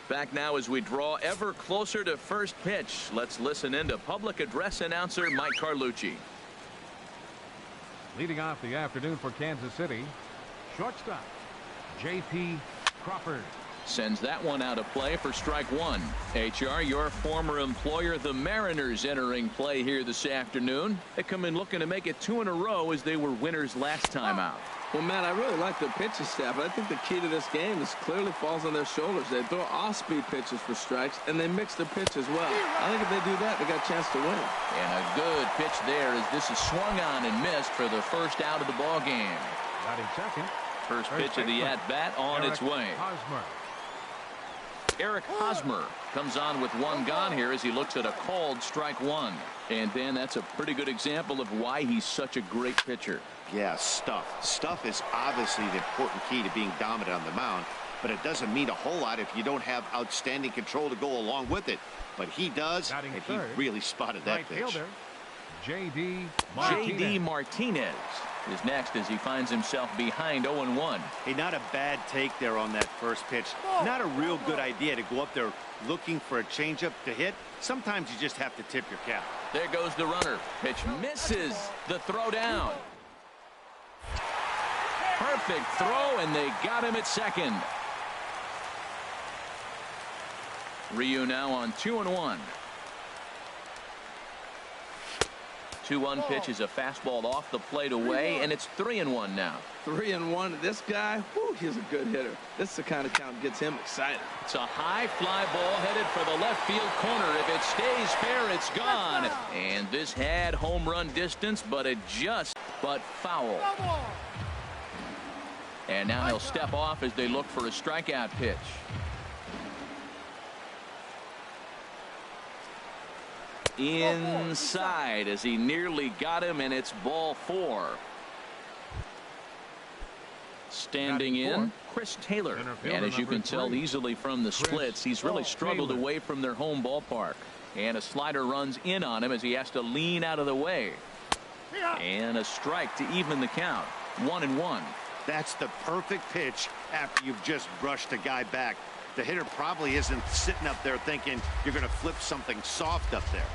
Back now as we draw ever closer to first pitch. Let's listen in to public address announcer Mike Carlucci. Leading off the afternoon for Kansas City, shortstop J.P. Crawford. Sends that one out of play for strike one. HR, your former employer, the Mariners, entering play here this afternoon. They come in looking to make it 2 in a row as they were winners last time out. Well, Matt, I really like their pitching staff, but I think the key to this game is clearly falls on their shoulders. They throw off-speed pitches for strikes, and they mix their pitch as well. I think if they do that, they got a chance to win. And a good pitch there as this is swung on and missed for the first out of the ball game. Batting second. First pitch of the at-bat on its way. Eric Hosmer comes on with one gone here as he looks at a called strike one. And then that's a pretty good example of why he's such a great pitcher. Yeah, stuff. Stuff is obviously the important key to being dominant on the mound, but it doesn't mean a whole lot if you don't have outstanding control to go along with it. But he does, and he really spotted that pitch. J.D. Martinez is next as he finds himself behind 0-1. Hey, not a bad take there on that first pitch. Not a real good idea to go up there looking for a changeup to hit. Sometimes you just have to tip your cap. There goes the runner. Pitch misses the throw down. Perfect throw, and they got him at second. Ryu now on 2-1. 2-1 pitch is a fastball off the plate away, and it's 3-1 now. 3-1. This guy, whew, he's a good hitter. This is the kind of count that gets him excited. It's a high fly ball headed for the left field corner. If it stays fair, it's gone. And this had home run distance, but it just foul. And now he'll step off as they look for a strikeout pitch. Inside as he nearly got him, and it's ball 4. Standing in, Chris Taylor. And as you can tell easily from the splits, he's really struggled away from their home ballpark. And a slider runs in on him as he has to lean out of the way. And a strike to even the count. 1-1. That's the perfect pitch after you've just brushed a guy back. The hitter probably isn't sitting up there thinking you're going to flip something soft up there.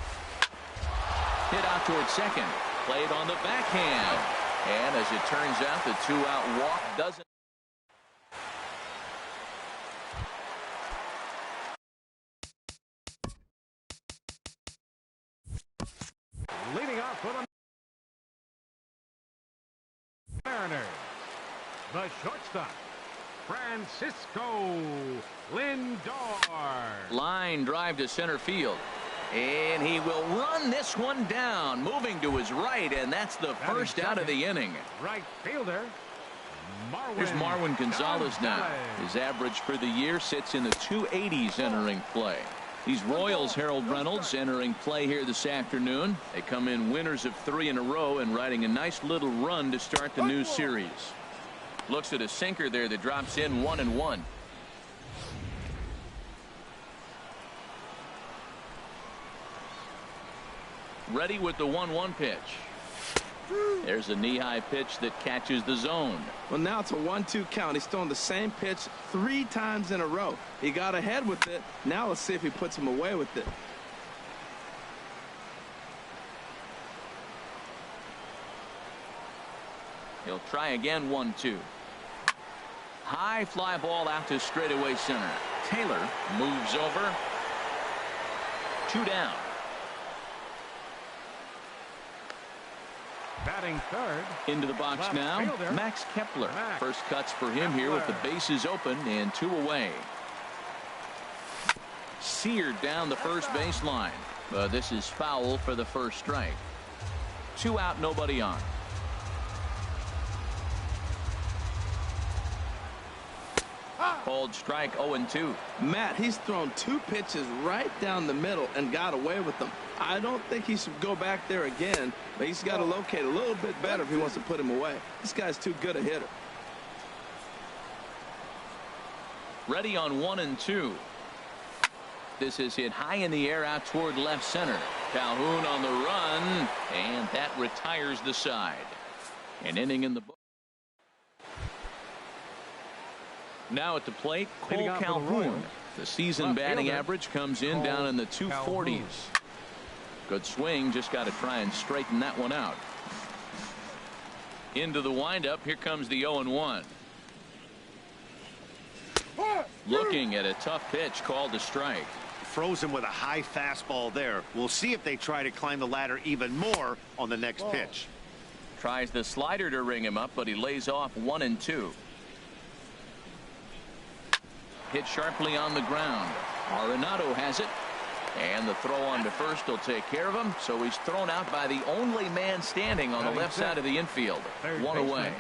Hit out towards second. Played on the backhand. And as it turns out, the 2-out walk doesn't. Leading off for the Mariners, the shortstop, Francisco Lindor. Line drive to center field. And he will run this one down, moving to his right, and that's the first out of the inning. Right fielder, Here's Marwin Gonzalez now. His average for the year sits in the 280s entering play. These Royals, Harold Reynolds, entering play here this afternoon. They come in winners of 3 in a row and riding a nice little run to start the new series. Looks at a sinker there that drops in 1-1. Ready with the 1-1 pitch. There's a knee-high pitch that catches the zone. Well, now it's a 1-2 count. He's thrown the same pitch 3 times in a row. He got ahead with it. Now let's see if he puts him away with it. He'll try again. 1-2. High fly ball out to straightaway center. Taylor moves over. 2 down. Batting third. Into the box Left now, fielder, Max Kepler. Max First cuts for him here with the bases open and 2 away. Seared down the first baseline. This is foul for the first strike. 2 out, nobody on. Called strike 0-2. Matt, he's thrown 2 pitches right down the middle and got away with them. I don't think he should go back there again, but he's got to locate a little bit better if he wants to put him away. This guy's too good a hitter. Ready on 1-2. This is hit high in the air out toward left center. Calhoun on the run, and that retires the side. An inning in the book. Now at the plate, Cole Calhoun. The season batting average comes in down in the 240s. Good swing, just got to try and straighten that one out. Into the windup, here comes the 0-1. Looking at a tough pitch called a strike. Froze him with a high fastball there. We'll see if they try to climb the ladder even more on the next pitch. Tries the slider to ring him up, but he lays off 1-2. Hit sharply on the ground. Arenado has it. And the throw on to first will take care of him. So he's thrown out by the only man standing on the left side of the infield. One away.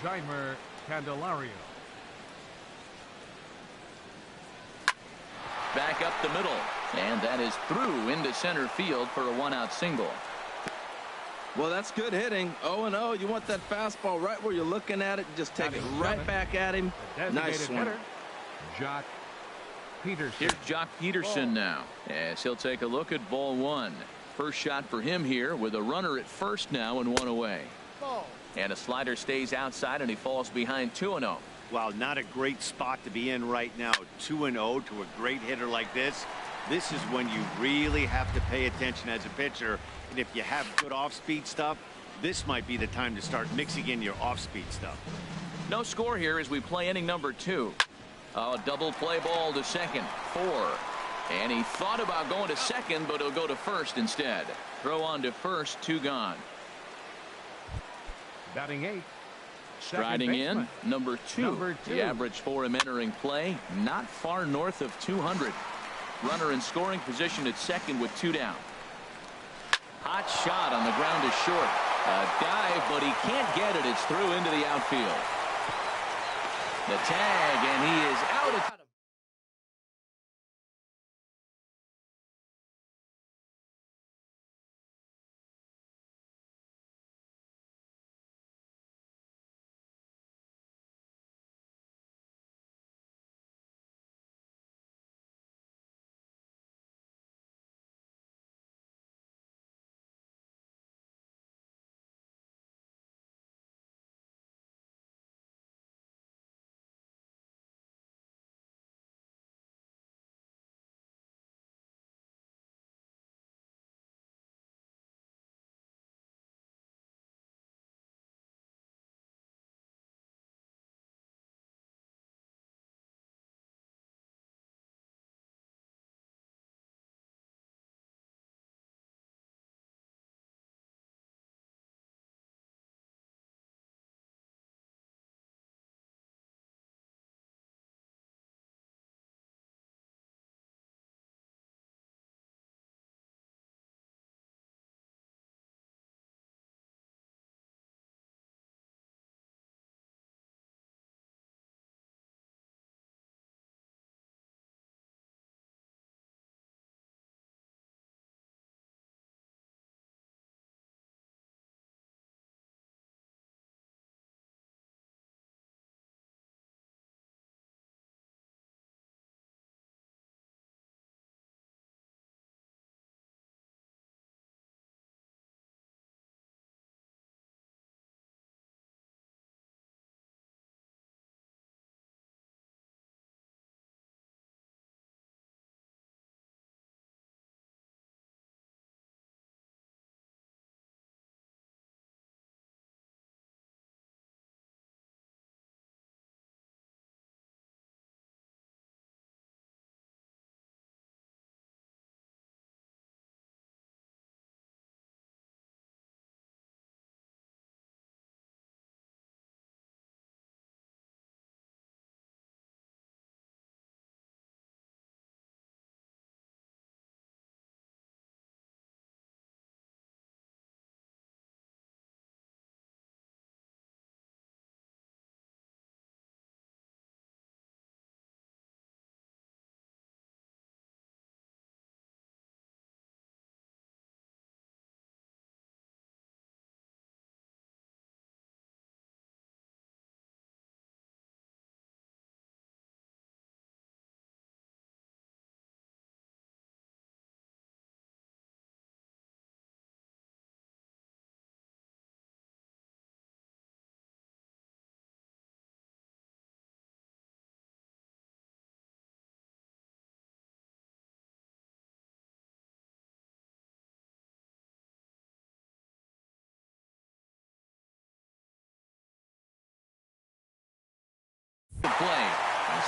Jeimer Candelario. Back up the middle. And that is through into center field for a 1-out single. Well, that's good hitting. 0-0. You want that fastball right where you're looking at it. Just take it right back at him. Nice swing. Jock Peterson. Here's Jock Peterson now, as he'll take a look at ball one. First shot for him here with a runner at first now and 1 away. And a slider stays outside and he falls behind 2-0. Wow, not a great spot to be in right now. 2-0 to a great hitter like this. This is when you really have to pay attention as a pitcher. And if you have good off-speed stuff, this might be the time to start mixing in your off-speed stuff. No score here as we play inning number 2. A double play ball to second. 4. And he thought about going to second, but he'll go to first instead. Throw on to first, 2 gone. Batting 8. Striding in, number 2. The average for him entering play, not far north of 200. Runner in scoring position at second with 2 down. Hot shot on the ground is short. A dive, but he can't get it. It's through into the outfield. The tag, and he is out of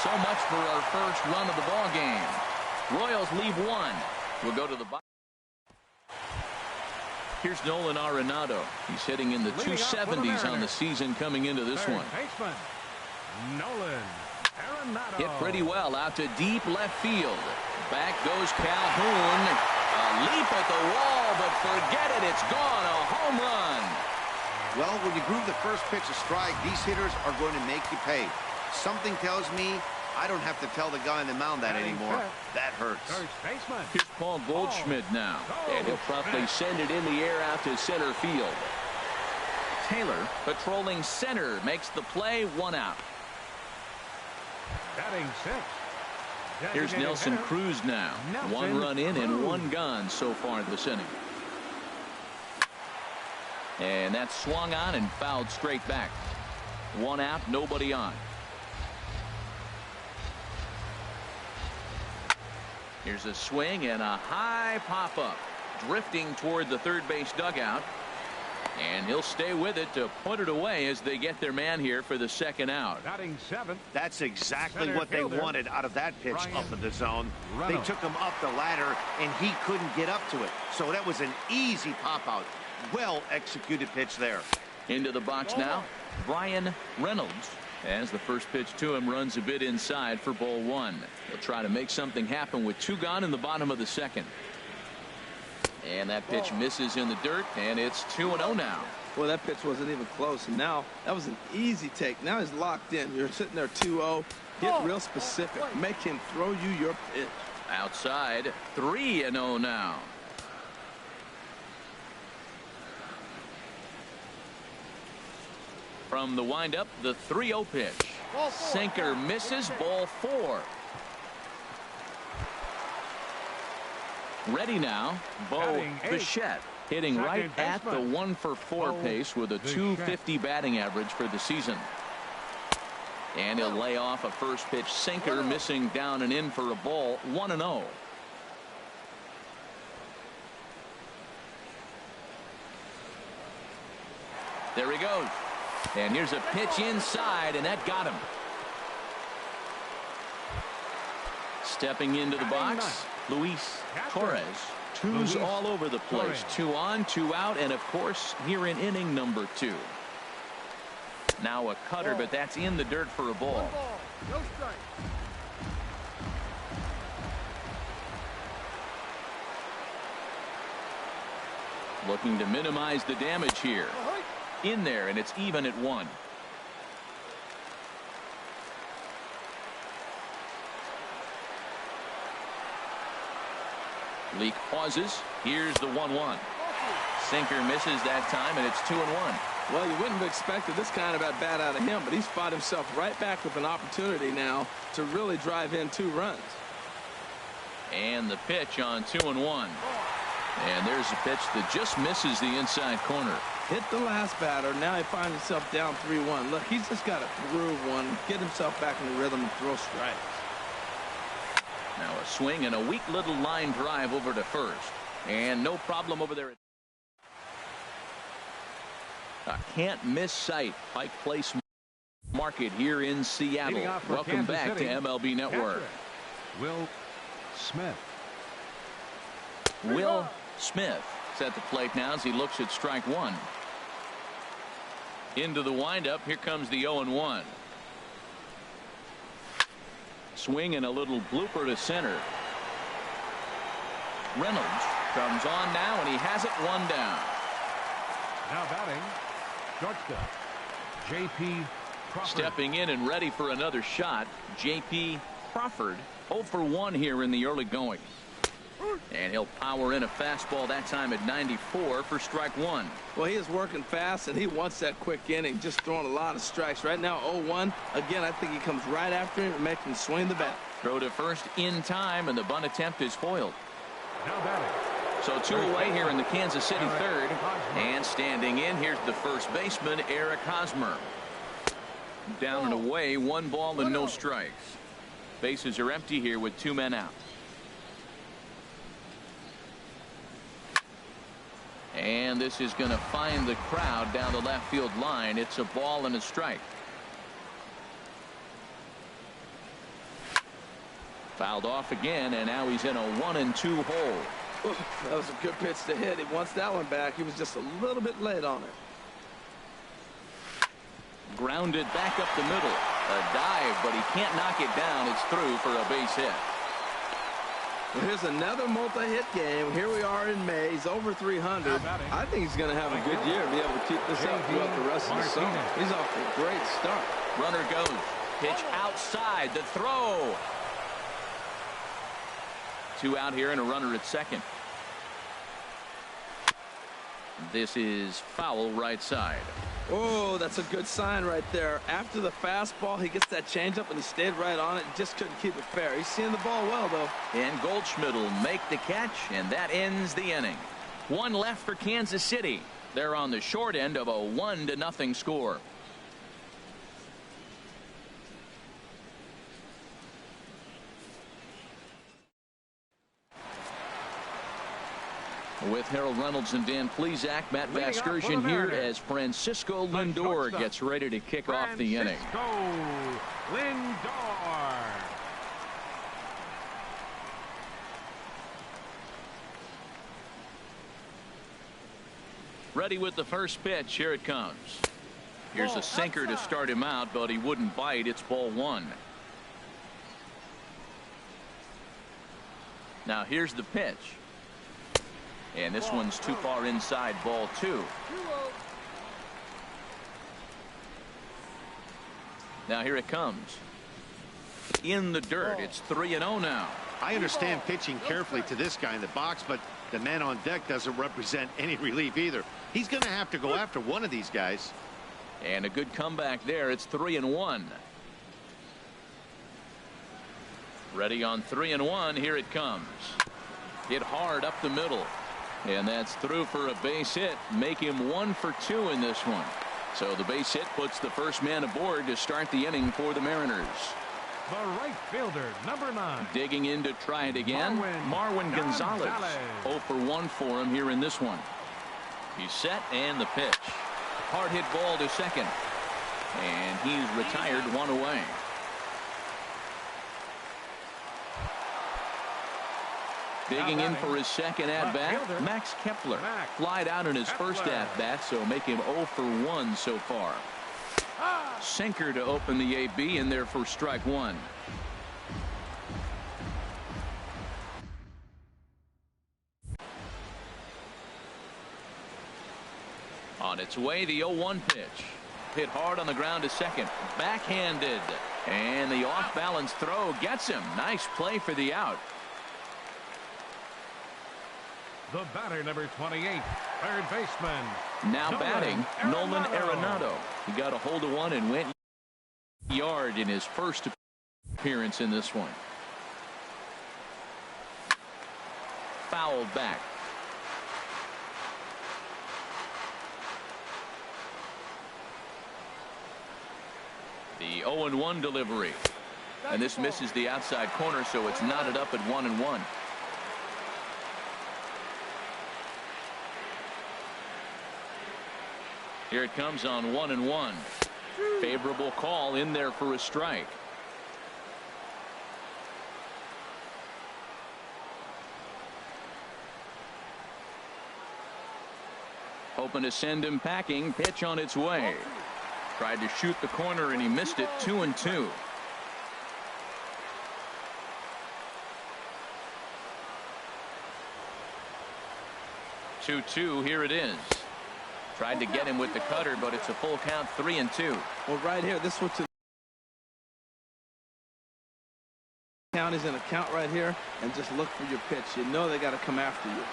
So much for our first run of the ball game. Royals leave one. We'll go to the bottom. Here's Nolan Arenado. He's hitting in the 270s on the season coming into this one. Baseman, Nolan Arenado. Hit pretty well out to deep left field. Back goes Calhoun. A leap at the wall, but forget it. It's gone. A home run. Well, when you groove the first pitch a strike, these hitters are going to make you pay. Something tells me I don't have to tell the guy on the mound that anymore. That hurts. Here's Paul Goldschmidt now. And he'll promptly send it in the air out to center field. Taylor patrolling center makes the play, 1 out. Batting 6. Here's Nelson Cruz now. 1 run in and 1 gone so far this inning. And that's swung on and fouled straight back. 1 out, nobody on. Here's a swing and a high pop-up. Drifting toward the third base dugout. And he'll stay with it to put it away as they get their man here for the 2nd out. Batting 7. That's exactly what they wanted out of that pitch up in the zone. They took him up the ladder, and he couldn't get up to it. So that was an easy pop-out. Well executed pitch there. Into the box now, Brian Reynolds. As the first pitch to him runs a bit inside for ball 1. He'll try to make something happen with 2 gone in the bottom of the 2nd. And that pitch misses in the dirt, and it's 2-0 now. Well, that pitch wasn't even close, and now that was an easy take. Now he's locked in. You're sitting there 2-0. Get real specific. Make him throw you your pitch. Outside, 3-0 now. From the windup, the 3-0 pitch. Sinker misses, ball 4. Ready now, Bo Bichette hitting right at the 1-for-4 pace with a .250 batting average for the season. And he'll lay off a first pitch sinker, missing down and in for a ball. 1-0. There he goes. And here's a pitch inside, and that got him. Stepping into the box, Luis Torres. 2s all over the place. 2 on, 2 out, and of course here in inning number 2. Now a cutter, but that's in the dirt for a ball. No strike. Looking to minimize the damage here. In there, and it's even at 1. Leak pauses. Here's the 1-1. Sinker misses that time, and it's 2-1. Well, you wouldn't have expected this kind of at bat out of him, but he's fought himself right back with an opportunity now to really drive in 2 runs. And the pitch on 2-1. And there's a pitch that just misses the inside corner. Hit the last batter. Now he finds himself down 3-1. Look, he's just got to groove one, get himself back in the rhythm, and throw strikes. Now a swing and a weak little line drive over to first. And no problem over there. A can't miss sight. Pike Place Market here in Seattle. Welcome back to MLB Network. Will Smith. Will Smith is at the plate now as he looks at strike 1. Into the windup. Here comes the 0-1. Swing and a little blooper to center. Reynolds comes on now, and he has it 1 down. Now batting, shortstop, J.P. Crawford. Stepping in and ready for another shot, J.P. Crawford. 0 for 1 here in the early going. And he'll power in a fastball that time at 94 for strike 1. Well, he is working fast, and he wants that quick inning, just throwing a lot of strikes. Right now, 0-1. Again, I think he comes right after him and makes him swing the bat. Throw to first in time, and the bunt attempt is foiled. Now batting. So 2 away here in the Kansas City third. And standing in, here's the first baseman, Eric Hosmer. Down and away, 1 ball and no strikes. Bases are empty here with 2 men out. And this is going to find the crowd down the left field line. It's a ball and a strike. Fouled off again, and now he's in a 1-2 hole. Ooh, that was a good pitch to hit. He wants that one back. He was just a little bit late on it. Grounded back up the middle. A dive, but he can't knock it down. It's through for a base hit. Well, here's another multi-hit game. Here we are in May. He's over 300. I think he's going to have a good year and be able to keep this up throughout the rest of the summer. He's off to a great start. Runner goes. Pitch outside. The throw. 2 out here and a runner at second. This is foul right side. Oh, that's a good sign right there. After the fastball, he gets that changeup and he stayed right on it. Just couldn't keep it fair. He's seeing the ball well, though. And Goldschmidt will make the catch, and that ends the inning. 1 left for Kansas City. They're on the short end of a 1-0 score. With Harold Reynolds and Dan Plesac, Matt Vasgersian here as Francisco Lindor gets ready to kick off the inning. Lindor. Ready with the first pitch. Here it comes. Here's a sinker to start him out, but he wouldn't bite. It's ball 1. Now here's the pitch. And this one's too far inside, ball 2. Now here it comes. In the dirt. It's 3-0 now. I understand pitching carefully to this guy in the box, but the man on deck doesn't represent any relief either. He's going to have to go after one of these guys. And a good comeback there. It's 3-1. Ready on 3-1. Here it comes. Hit hard up the middle. And that's through for a base hit. Make him 1 for 2 in this one. So the base hit puts the first man aboard to start the inning for the Mariners. The right fielder, number 9. Digging in to try it again. Marwin Gonzalez. 0 for 1 for him here in this one. He's set, and the pitch. Hard hit ball to second. And he's retired 1 away. Digging in for his second at-bat, Max Kepler. Flied out in his first at-bat, so make him 0 for 1 so far. Sinker to open the AB, and there for strike 1. On its way, the 0-1 pitch. Hit hard on the ground to second. Backhanded. And the off-balance throw gets him. Nice play for the out. The batter, number 28, third baseman. Now batting, Nolan Arenado. He got a hold of one and went yard in his first appearance in this one. Fouled back. The 0-1 delivery. And this misses the outside corner, so it's knotted up at 1-1. Here it comes on 1-1. Favorable call in there for a strike. Hoping to send him packing. Pitch on its way. Tried to shoot the corner and he missed it. 2-2. Here it is. Tried to get him with the cutter, but it's a full count. 3-2. Well, right here, this one to count is in a count right here, and just look for your pitch. You know they got to come after you.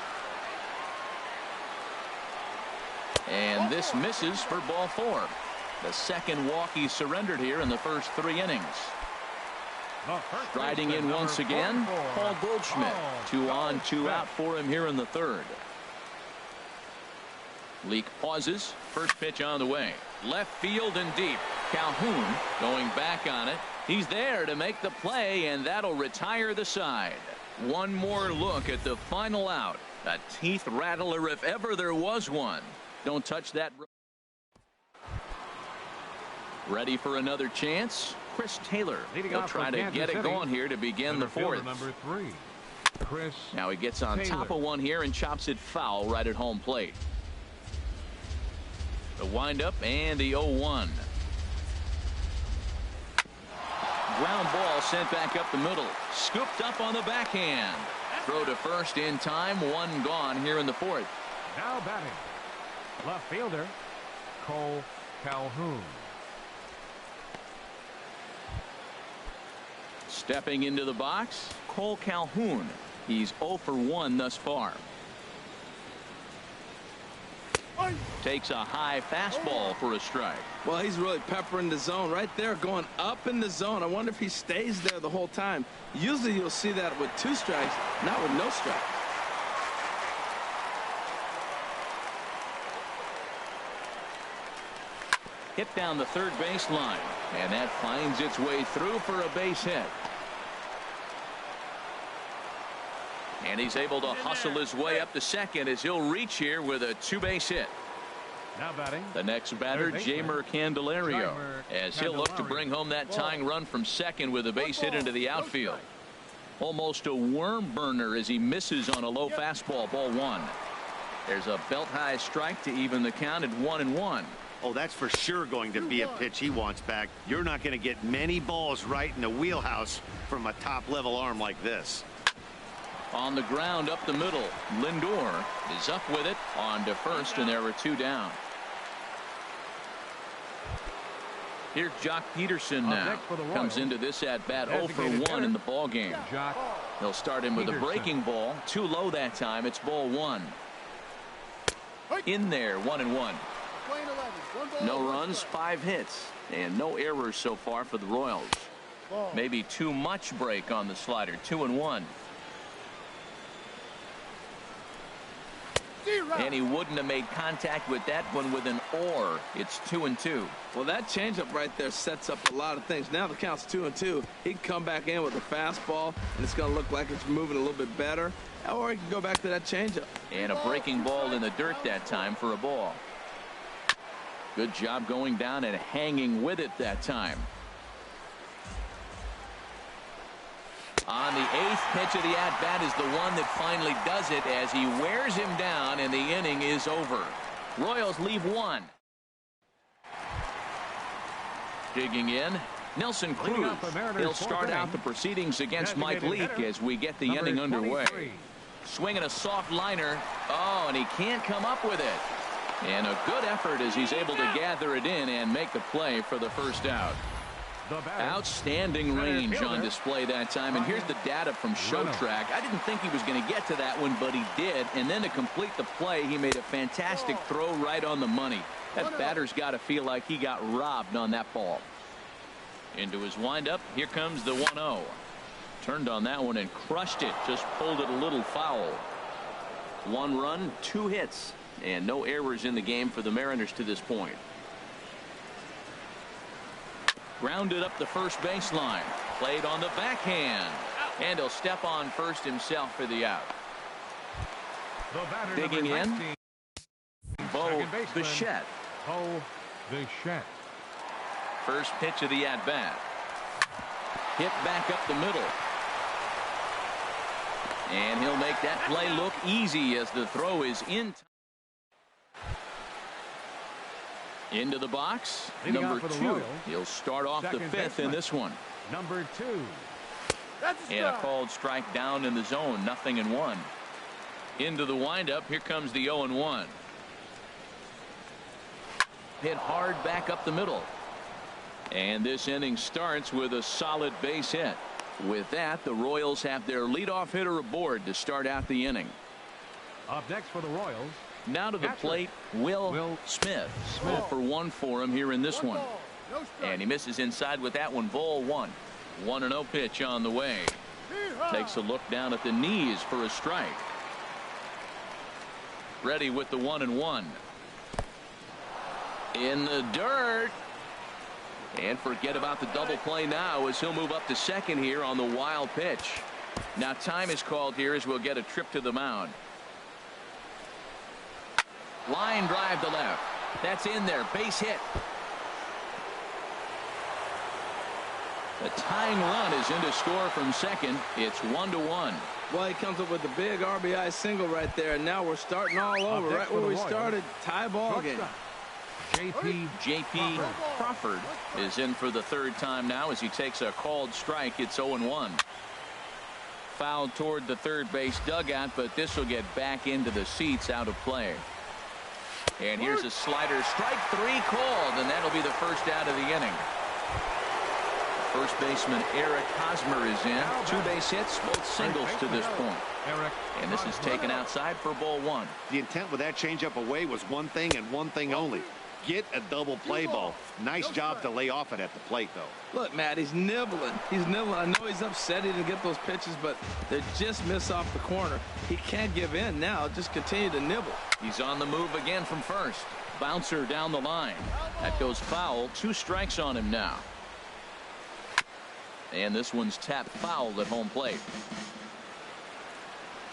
And this misses for ball 4. The second walk he surrendered here in the first 3 innings. Striding in once again, Paul Goldschmidt. 2 on, 2 out for him here in the 3rd. Leak pauses. First pitch on the way. Left field and deep. Calhoun going back on it. He's there to make the play, and that'll retire the side. One more look at the final out. A teeth rattler if ever there was one. Don't touch that. Ready for another chance. Chris Taylor. Leading He'll off try for to Kansas get it City, going here to begin the fielder fourth. number 3, Chris Now he gets on Taylor. top of one here and chops it foul right at home plate. The windup and the 0-1. Ground ball sent back up the middle. Scooped up on the backhand. Throw to first in time. One gone here in the fourth. Now batting, left fielder Cole Calhoun. Stepping into the box, Cole Calhoun. He's 0 for 1 thus far. Takes a high fastball for a strike. Well, he's really peppering the zone right there, going up in the zone. I wonder if he stays there the whole time. Usually you'll see that with 2 strikes, not with no strikes. Hit down the third baseline, and that finds its way through for a base hit. And he's able to hustle his way up to second as he'll reach here with a 2-base hit. Now batting, The next batter, Jeimer Candelario, as he'll look to bring home that tying run from second with a base hit into the outfield. Almost a worm burner as he misses on a low fastball, ball 1. There's a belt-high strike to even the count at 1-1. Oh, that's for sure going to be a pitch he wants back. You're not going to get many balls right in the wheelhouse from a top-level arm like this. On the ground up the middle, Lindor is up with it on to first, and there were 2 down. Here's Jock Peterson now. Comes into this at bat 0 for 1 in the ball game. They'll start him with a breaking ball. Too low that time. It's ball 1. In there, 1-1. No runs, 5 hits, and no errors so far for the Royals. Maybe too much break on the slider. 2-1. And he wouldn't have made contact with that one with an or. It's 2-2. Well, that changeup right there sets up a lot of things. Now the count's 2-2. He can come back in with a fastball, and it's going to look like it's moving a little bit better. Or he can go back to that changeup. And a breaking ball in the dirt that time for a ball. Good job going down and hanging with it that time. On the 8th pitch of the at-bat is the one that finally does it as he wears him down, and the inning is over. Royals leave 1. Digging in, Nelson Cruz. He'll start out the proceedings against Mike Leake as we get the inning underway. Swinging a soft liner. Oh, and he can't come up with it. And a good effort as he's able to gather it in and make the play for the first out. Outstanding range on display that time. And here's the data from ShowTrack. I didn't think he was going to get to that one, but he did. And then to complete the play, he made a fantastic throw right on the money. That batter's got to feel like he got robbed on that ball. Into his windup. Here comes the 1-0. Turned on that one and crushed it. Just pulled it a little foul. 1 run, 2 hits, and no errors in the game for the Mariners to this point. Grounded up the first baseline. Played on the backhand. And he'll step on first himself for the out. Digging in, Bo Bichette. Bo Bichette. First pitch of the at-bat. Hit back up the middle. And he'll make that play look easy as the throw is in. Into the box, number 2. He'll start off the 5th in this one. Number 2. And a called strike down in the zone, 0-1. Into the windup, here comes the 0-1. Hit hard back up the middle. And this inning starts with a solid base hit. With that, the Royals have their leadoff hitter aboard to start out the inning. Up next for the Royals. Now to the plate, Will Smith. 0 for 1 for him here in this one. And he misses inside with that one, ball 1. 1-0 pitch on the way. Takes a look down at the knees for a strike. Ready with the 1-1. In the dirt. And forget about the double play now as he'll move up to second here on the wild pitch. Now time is called here as we'll get a trip to the mound. Line drive to left. That's in there. Base hit. The tying run is in to score from second. It's 1-1. Well, he comes up with a big RBI single right there, and now we're starting all over right where we started. Tie ball game. J.P. Crawford is in for the third time now as he takes a called strike. It's 0-1. Foul toward the third base dugout, but this will get back into the seats, out of play. And here's a slider, strike 3 called, and that'll be the first out of the inning. First baseman Eric Hosmer is in. 2 base hits, both singles to this point. And this is taken outside for ball 1. The intent with that changeup away was one thing and one thing only. Get a double play ball. Nice job to lay off it at the plate, though. Look, Matt, he's nibbling. He's nibbling. I know he's upset he didn't get those pitches, but they just miss off the corner. He can't give in now. Just continue to nibble. He's on the move again from first. Bouncer down the line. That goes foul. 2 strikes on him now. And this one's tapped foul at home plate.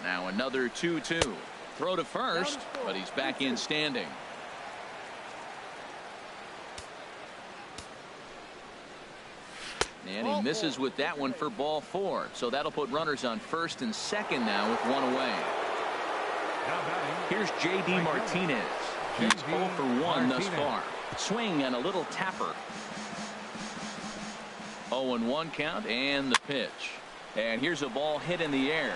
Now another 2-2. Throw to first, but he's back in standing. And he misses with that one for ball 4. So that'll put runners on first and second now with 1 away. Here's J.D. Martinez. He's 0 for 1 thus far. Swing and a little tapper. 0-1 count and the pitch. And here's a ball hit in the air.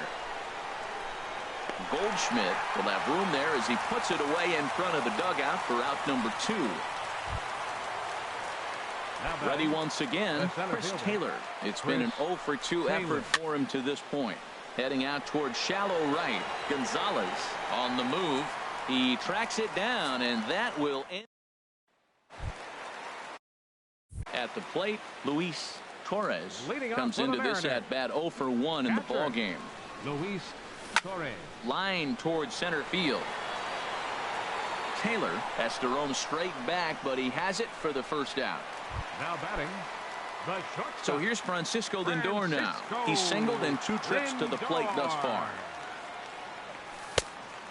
Goldschmidt will have room there as he puts it away in front of the dugout for out number 2. Ready once again, Chris Taylor. It's been an 0 for 2 effort for him to this point. Heading out towards shallow right. Gonzalez on the move. He tracks it down, and that will end. At the plate, Luis Torres comes into this at bat 0 for 1 in the ball game. Luis Torres. Line towards center field. Taylor has to roam straight back, but he has it for the first out. Now batting, the shortstop. So here's Francisco Lindor now. He's singled in 2 trips to the plate thus far.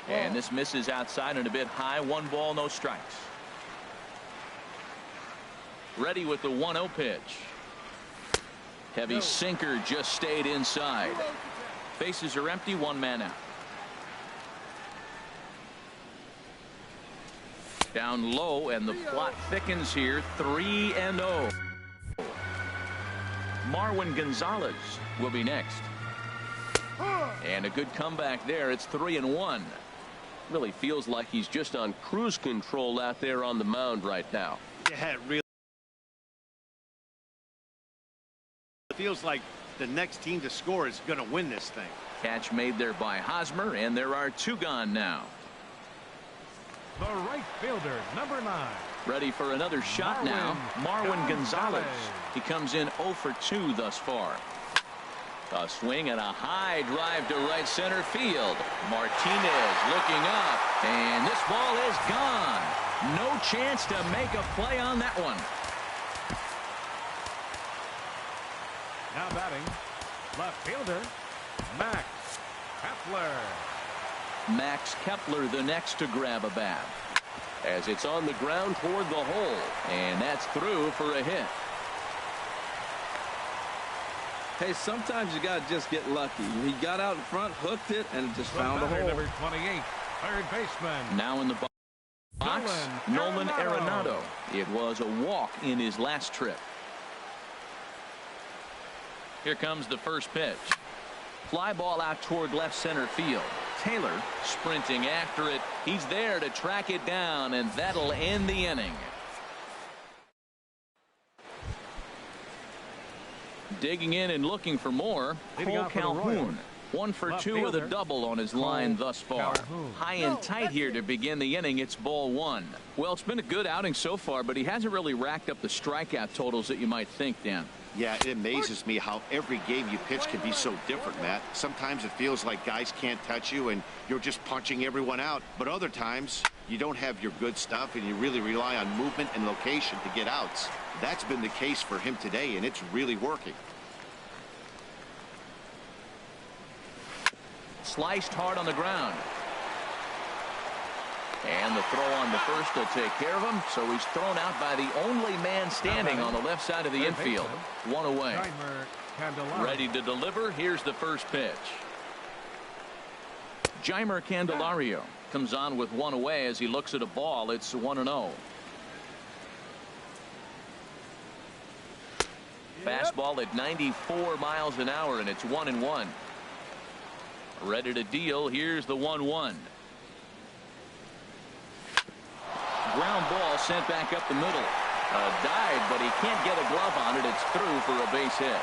And this misses outside and a bit high. 1 ball, no strikes. Ready with the 1-0 pitch. Heavy sinker just stayed inside. Bases are empty, 1 man out. Down low, and the plot thickens here. 3-0. Marwin Gonzalez will be next. And a good comeback there. It's 3-1. Really feels like he's just on cruise control out there on the mound right now. Yeah, it really feels like the next team to score is going to win this thing. Catch made there by Hosmer, and there are 2 gone now. The right fielder, number 9. Ready for another shot now. Marwin Gonzalez. He comes in 0 for 2 thus far. A swing and a high drive to right center field. Martinez looking up, and this ball is gone. No chance to make a play on that one. Now batting, left fielder, Max Kepler. Max Kepler the next to grab a bat. As it's on the ground toward the hole, and that's through for a hit. Hey, sometimes you got to just get lucky. He got out in front, hooked it, and just found a hole. Number 28, third baseman. Now in the box, Nolan Arenado. It was a walk in his last trip. Here comes the first pitch. Fly ball out toward left center field. Taylor sprinting after it. He's there to track it down, and that'll end the inning. Digging in and looking for more, Cole Calhoun. 1 for 2 with a double on his line thus far. High and tight here to begin the inning. It's ball 1. Well, it's been a good outing so far, but he hasn't really racked up the strikeout totals that you might think, Dan. Yeah, it amazes me how every game you pitch can be so different, Matt. Sometimes it feels like guys can't touch you and you're just punching everyone out. But other times you don't have your good stuff and you really rely on movement and location to get outs. That's been the case for him today, and it's really working. Sliced hard on the ground. And the throw on the first will take care of him. So he's thrown out by the only man standing on the left side of the infield. One away. Ready to deliver. Here's the first pitch. Jeimer Candelario comes on with one away as he looks at a ball. It's 1-0. Fastball at 94 miles an hour, and it's 1-1. Ready to deal. Here's the 1-1. Ground ball sent back up the middle. Dive, but he can't get a glove on it. It's through for a base hit.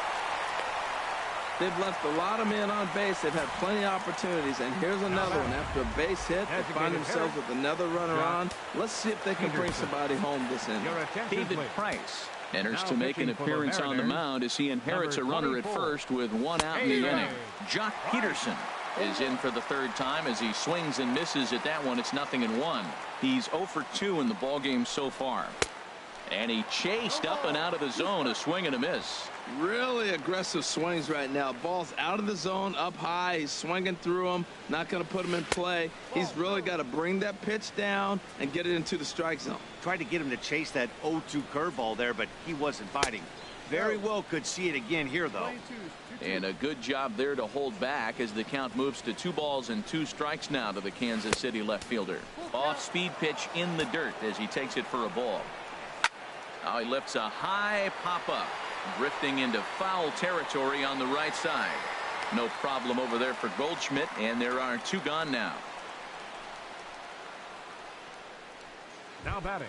They've left a lot of men on base. They've had plenty of opportunities, and here's another one. After a base hit, they find themselves with another runner on. Let's see if they can bring somebody home this inning. David Price enters to make an appearance on the mound as he inherits a runner at first with one out in the inning. Jock Peterson is in for the third time as he swings and misses at that one. It's 0-1. He's 0 for 2 in the ballgame so far. And he chased up and out of the zone, a swing and a miss. Really aggressive swings right now. Ball's out of the zone, up high. He's swinging through them, not going to put him in play. He's really got to bring that pitch down and get it into the strike zone. Tried to get him to chase that 0-2 curveball there, but he wasn't biting. Very well could see it again here, though. And a good job there to hold back as the count moves to 2 balls and 2 strikes now to the Kansas City left fielder. Off-speed pitch in the dirt as he takes it for a ball. Now he lifts a high pop-up, drifting into foul territory on the right side. No problem over there for Goldschmidt, and there are 2 gone now. Now batting,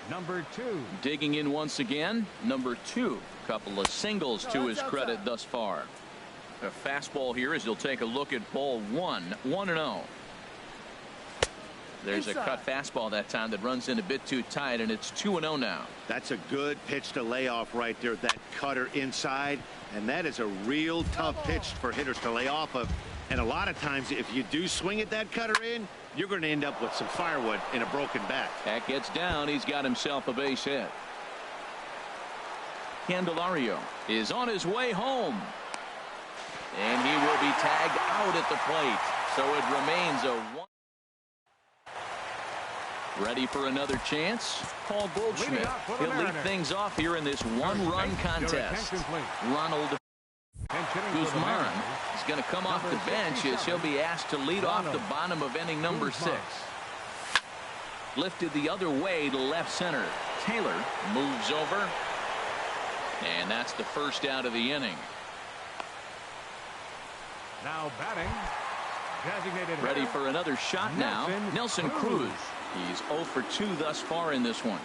number 2. Digging in once again, number 2. Couple of singles to his credit thus far. A fastball here as he'll take a look at ball 1. 1-0. There's a cut fastball that time that runs in a bit too tight, and it's 2-0 now. That's a good pitch to lay off right there, that cutter inside, and that is a real tough pitch for hitters to lay off of. And a lot of times if you do swing at that cutter in, you're going to end up with some firewood in a broken bat. That gets down. He's got himself a base hit. Candelario is on his way home, and he will be tagged out at the plate, so it remains a 1. Ready for another chance? Paul Goldschmidt. He'll lead things off here in this 1-run contest. Ronald Guzman is going to come off the bench as he'll be asked to lead off the bottom of inning number 6. Lifted the other way to left center. Taylor moves over, and that's the first out of the inning. Now batting, designated ready for another shot now. Nelson Cruz. He's 0 for 2 thus far in this one.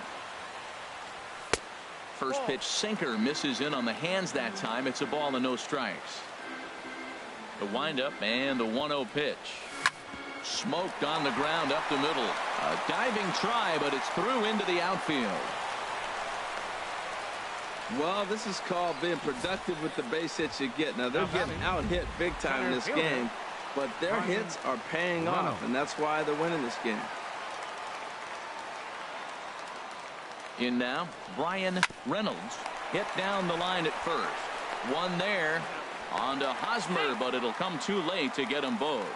First pitch sinker misses in on the hands that time. It's a ball and no strikes. The windup and the 1-0 pitch. Smoked on the ground up the middle. A diving try, but it's through into the outfield. Well, this is called being productive with the base hits you get. Now, they're getting out-hit big time in this game, but their hits are paying off, and that's why they're winning this game. In now, Brian Reynolds hit down the line at first. One there on to Hosmer, but it'll come too late to get them both.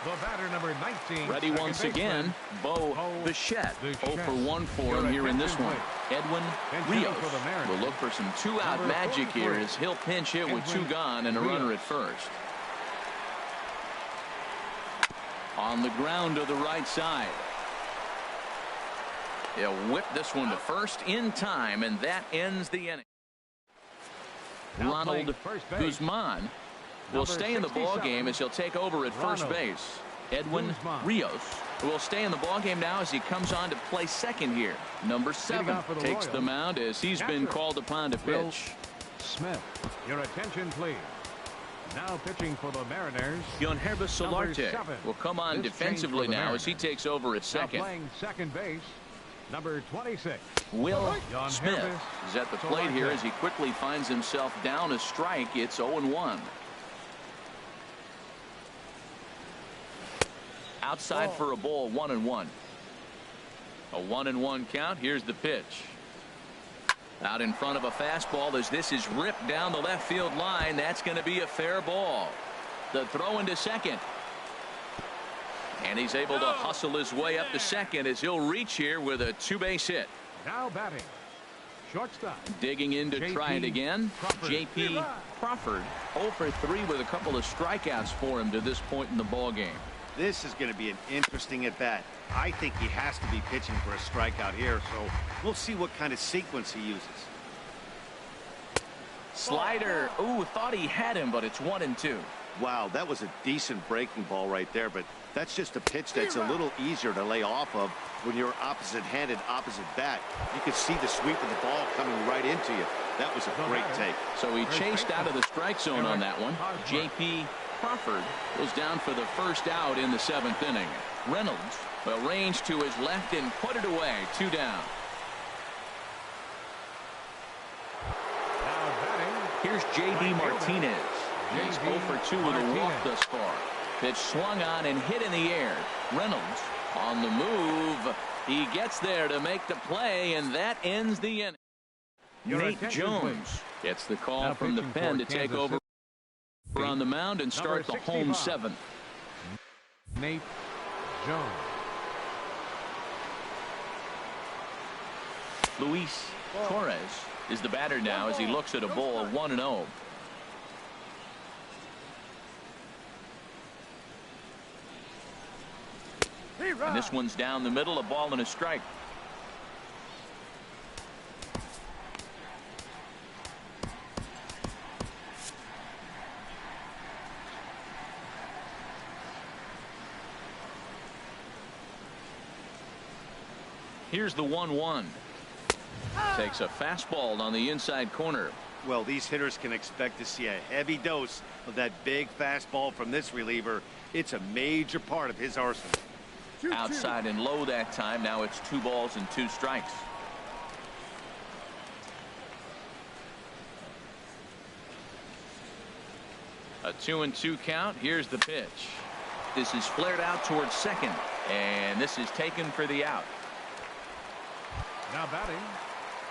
The batter, number 19. Ready once again, Bo Bichette. 0 for 1 for him here in this one. Edwin Rios will look for some 2-out magic here as he'll pinch hit with 2 gone and a runner at first. On the ground to the right side. He'll whip this one to first in time, and that ends the inning. Ronald Guzman will stay in the ballgame as he'll take over at first base. Edwin Rios will stay in the ballgame now as he comes on to play second here. Number 7 takes the mound as he's been called upon to pitch. Smith, your attention please. Now pitching for the Mariners. Yohannes Solarte will come on defensively now as he takes over at second. Playing second base, number 26. Will Smith is at the plate here as he quickly finds himself down a strike. It's 0-1. Outside for a ball, 1-1. A 1-1 count. Here's the pitch. Out in front of a fastball as this is ripped down the left field line. That's going to be a fair ball. The throw into second. And he's able to hustle his way up to second as he'll reach here with a 2-base hit. Now batting. Shortstop. Digging in to try it again. J.P. Crawford 0 for 3 with a couple of strikeouts for him to this point in the ball game. This is going to be an interesting at bat. I think he has to be pitching for a strikeout here, so we'll see what kind of sequence he uses. Slider. Ooh, thought he had him, but it's 1-2. Wow, that was a decent breaking ball right there, but that's just a pitch that's a little easier to lay off of when you're opposite-handed, opposite bat. You can see the sweep of the ball coming right into you. That was a great take. So he chased out of the strike zone on that one. J.P. Crawford goes down for the first out in the 7th inning. Reynolds will range to his left and put it away. 2 down. Here's J.D. Martinez. He's 0 for 2 with a walk thus far. Pitch swung on and hit in the air. Reynolds on the move. He gets there to make the play, and that ends the inning. Nate Jones gets the call from the pen to take over on the mound and start the home 7th. Nate Jones. Luis Torres is the batter now as he looks at a ball 1-0. And this one's down the middle, a ball and a strike. Here's the 1-1. Takes a fastball on the inside corner. Well, these hitters can expect to see a heavy dose of that big fastball from this reliever. It's a major part of his arsenal. Outside and low that time. Now it's 2 balls and 2 strikes. A 2-2 count. Here's the pitch. This is flared out towards second, and this is taken for the out. Now batting.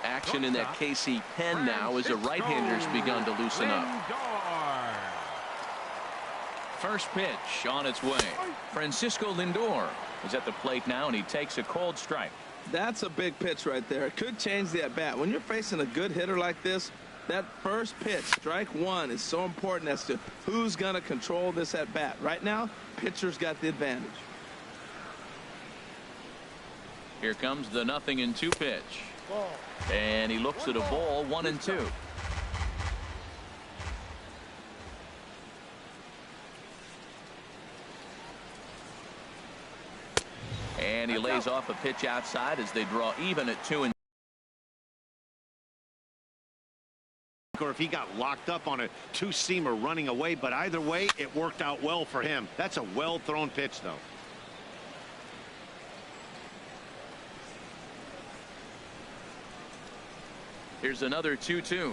Action in that KC pen now as the right-hander's begun to loosen up. First pitch on its way. Francisco Lindor is at the plate now, and he takes a cold strike. That's a big pitch right there. It could change the at-bat. When you're facing a good hitter like this, that first pitch, strike 1, is so important as to who's going to control this at-bat. Right now, pitcher's got the advantage. Here comes the 0-2 pitch. And he looks at a ball 1-2. And he lays off a pitch outside as they draw even at 2-2. Or if he got locked up on a 2-seamer running away, but either way, it worked out well for him. That's a well-thrown pitch, though. Here's another 2-2.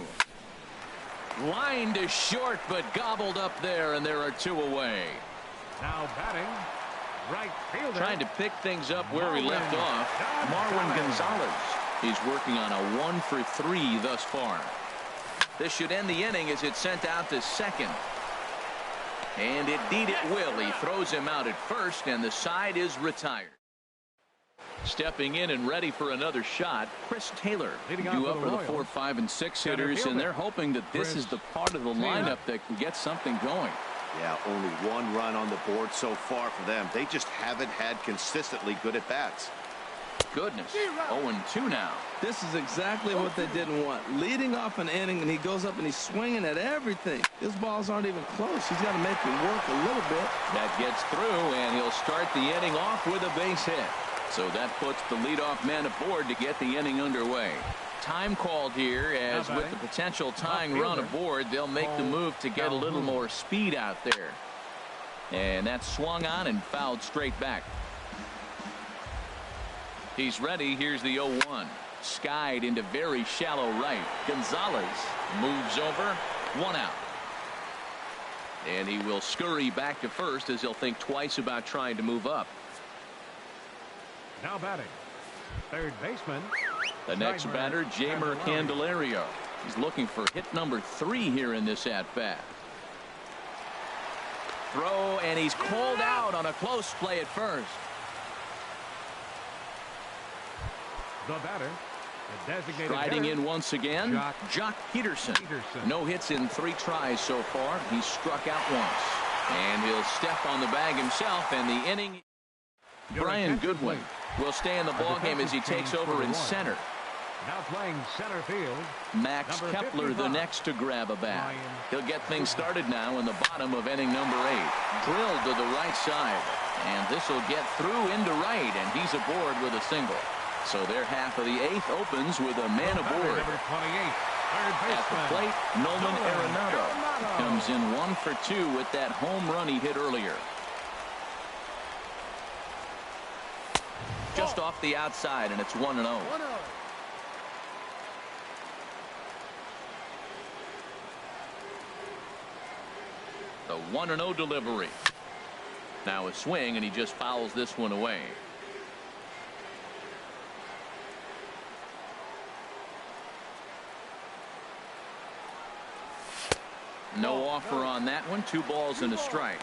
Line to short, but gobbled up there, and there are 2 away. Now batting. Right fielder. Trying to pick things up where he left off. Marwin Gonzalez. He's working on a 1 for 3 thus far. This should end the inning as it's sent out to second. And indeed it will. He throws him out at first, and the side is retired. Stepping in and ready for another shot, Chris Taylor due up for the 4, 5, and 6 hitters, and they're hoping that this is the part of the lineup that can get something going. Yeah, only 1 run on the board so far for them. They just haven't had consistently good at bats. Goodness, 0-2 now. This is exactly what they didn't want. Leading off an inning, and he goes up and he's swinging at everything. His balls aren't even close. He's got to make him work a little bit. That gets through, and he'll start the inning off with a base hit. So that puts the leadoff man aboard to get the inning underway. Time called here, as with the potential tying run aboard, they'll make the move to get a little more speed out there. And that's swung on and fouled straight back. He's ready. Here's the 0-1. Skied into very shallow right. Gonzalez moves over. 1 out. And he will scurry back to first as he'll think twice about trying to move up. Now batting. Third baseman. The next batter, Jamer Candelario. He's looking for hit number 3 here in this at-bat. throw, and he's called out on a close play at first. The batter, the designated Striding hitter, in once again, Jock Peterson. No hits in 3 tries so far. He's struck out once. And he'll step on the bag himself, and the inning. Brian Goodwin will stay in the ballgame as he takes over in center. Now playing center field, Max Kepler, the next to grab a bat. He'll get things started now in the bottom of inning number 8. Drilled to the right side, and this will get through into right, and he's aboard with a single. So their half of the 8th opens with a man aboard. Number 28, At the plate, Nolan Arenado comes in 1 for 2 with that home run he hit earlier. Just off the outside, and it's 1-0. The 1-0 delivery. Now a swing, and he just fouls this one away. No offer on that one. 2 balls and a strike.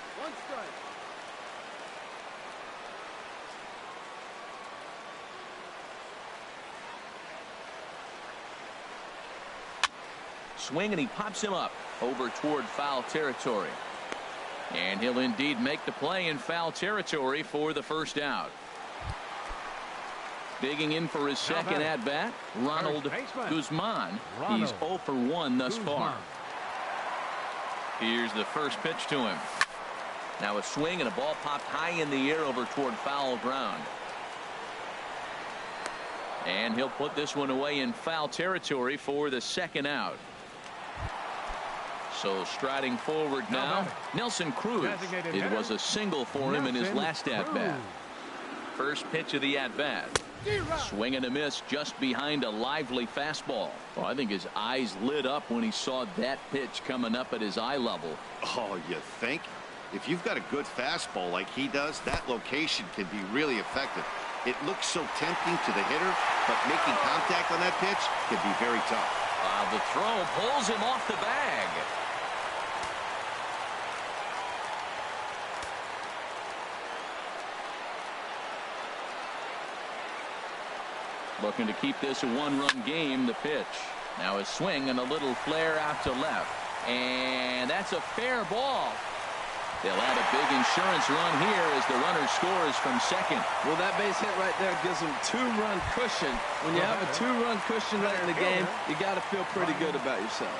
Swing, and he pops him up over toward foul territory. And he'll indeed make the play in foul territory for the first out. Digging in for his second at bat, Ronald Guzman. He's 0 for 1 thus far. Here's the first pitch to him. Now a swing, and a ball popped high in the air over toward foul ground. And he'll put this one away in foul territory for the second out. So striding forward now, Nelson Cruz. It was a single for him in his last at-bat. First pitch of the at-bat. Swing and a miss just behind a lively fastball. Well, I think his eyes lit up when he saw that pitch coming up at his eye level. Oh, you think? If you've got a good fastball like he does, that location can be really effective. It looks so tempting to the hitter, but making contact on that pitch can be very tough. The throw pulls him off the bag. Looking to keep this a 1-run game. The pitch. Now a swing and a little flare out to left. And that's a fair ball. They'll add a big insurance run here as the runner scores from second. Well, that base hit right there gives them 2-run cushion. When you have a 2-run cushion right in the game, you got to feel pretty good about yourself.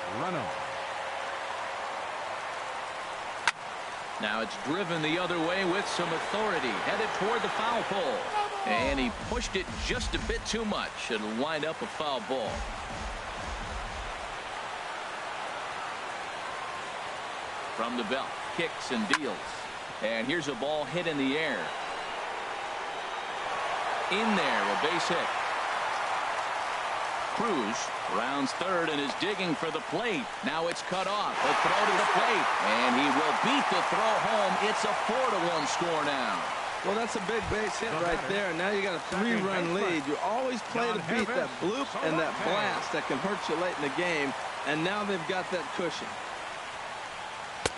Now it's driven the other way with some authority, headed toward the foul pole. And he pushed it just a bit too much. It'll wind up a foul ball. From the belt, kicks and deals. And here's a ball hit in the air. In there, a base hit. Cruz rounds third and is digging for the plate. Now it's cut off. A throw to the plate. And he will beat the throw home. It's a 4-1 score now. Well, that's a big base hit right there. Now you got a 3-run lead. You always play to beat that bloop and that blast that can hurt you late in the game. And now they've got that cushion.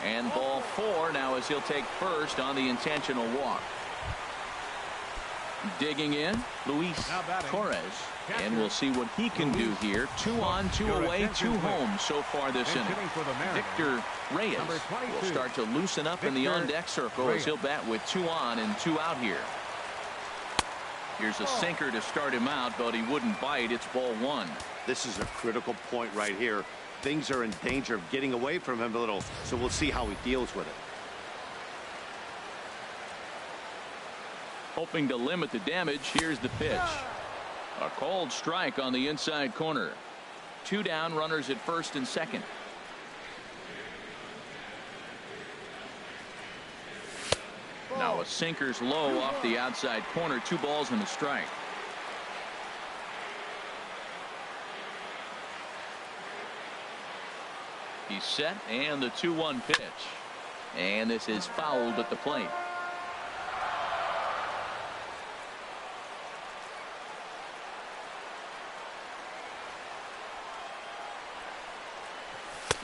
And ball 4 now as he'll take first on the intentional walk. Digging in, Luis Torres. And we'll see what he can do here. 2 on, 2 away, 2 home so far this inning. Victor Reyes will start to loosen up in the on-deck circle as he'll bat with 2 on and 2 out here. Here's a sinker to start him out, but he wouldn't bite. It's ball 1. This is a critical point right here. Things are in danger of getting away from him a little, so we'll see how he deals with it. Hoping to limit the damage, here's the pitch. A called strike on the inside corner. 2 down, runners at first and second. Now a sinker's low off the outside corner. 2 balls and a strike. He's set, and the 2-1 pitch. And this is fouled at the plate.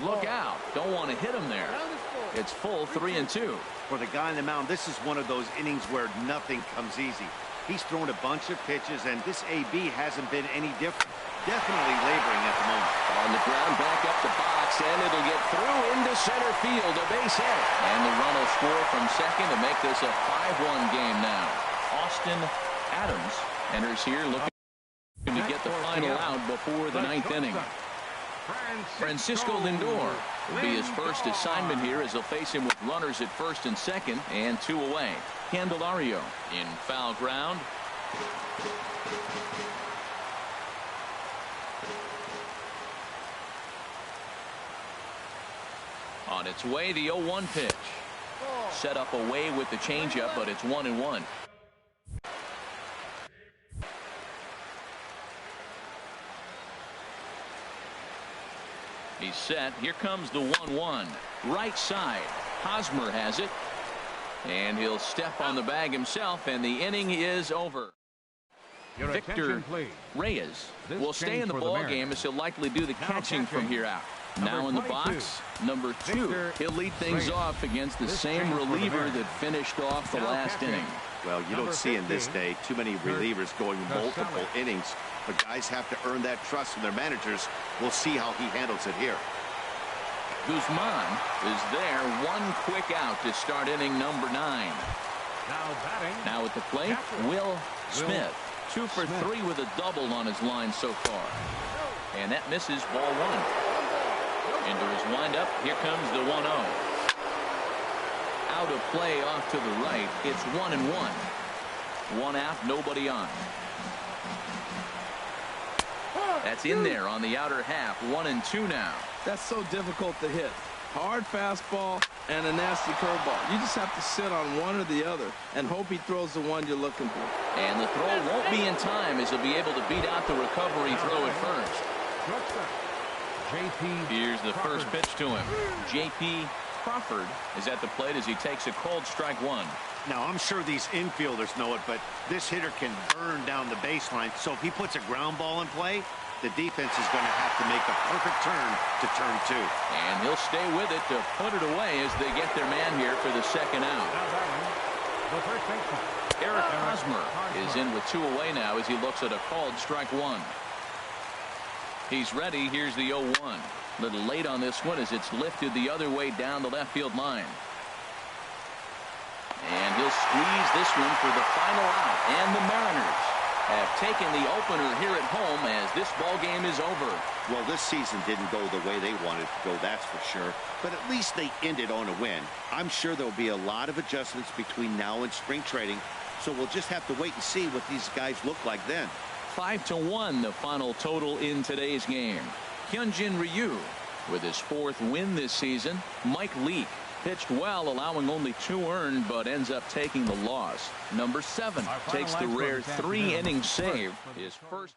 Look out. Don't want to hit him there. It's full 3-2. For the guy on the mound, this is one of those innings where nothing comes easy. He's thrown a bunch of pitches, and this AB hasn't been any different. Definitely laboring at the moment. On the ground, back up the box, and it'll get through into center field, a base hit. And the run will score from second to make this a 5-1 game now. Austin Adams enters here looking to get the final out before the ninth inning. Francisco Lindor will be his first assignment here as they'll face him with runners at first and second and 2 away. Candelario in foul ground. On its way, the 0-1 pitch. Set up away with the changeup, but it's 1-1. He's set. Here comes the 1-1. Right side. Hosmer has it. And he'll step on the bag himself, and the inning is over. Victor Reyes will stay in the ball game as he'll likely do the catching from here out. Now in the box, number 2. He'll lead things off against the same reliever that finished off the last inning. Well, you don't see in this day too many relievers going multiple innings, but guys have to earn that trust from their managers. We'll see how he handles it here. Guzman is there, one quick out to start inning number 9. Now at the plate, Will Smith. 2 for 3 with a double on his line so far. And that misses, ball 1. Into his windup, here comes the 1-0. Out of play off to the right. It's 1-1. 1 out, nobody on. That's in there on the outer half. 1-2 now. That's so difficult to hit. Hard fastball and a nasty curveball. You just have to sit on one or the other and hope he throws the one you're looking for. And the throw won't be in time as he'll be able to beat out the recovery throw at first. Here's the first pitch to him. J.P. Crawford is at the plate as he takes a cold strike 1. Now, I'm sure these infielders know it, but this hitter can burn down the baseline. So if he puts a ground ball in play, the defense is going to have to make a perfect turn to turn 2. And he'll stay with it to put it away as they get their man here for the second out. Eric Hosmer is in with 2 away now as he looks at a called strike 1. He's ready. Here's the 0-1. A little late on this one as it's lifted the other way down the left field line. And he'll squeeze this one for the final out. And the Mariners have taken the opener here at home as this ball game is over. Well, this season didn't go the way they wanted to go, that's for sure. But at least they ended on a win. I'm sure there'll be a lot of adjustments between now and spring training. So we'll just have to wait and see what these guys look like then. 5-1 the final total in today's game. Hyunjin Ryu with his 4th win this season. Mike Leake pitched well, allowing only 2 earned, but ends up taking the loss. Number 7 takes the rare 3-inning save. His first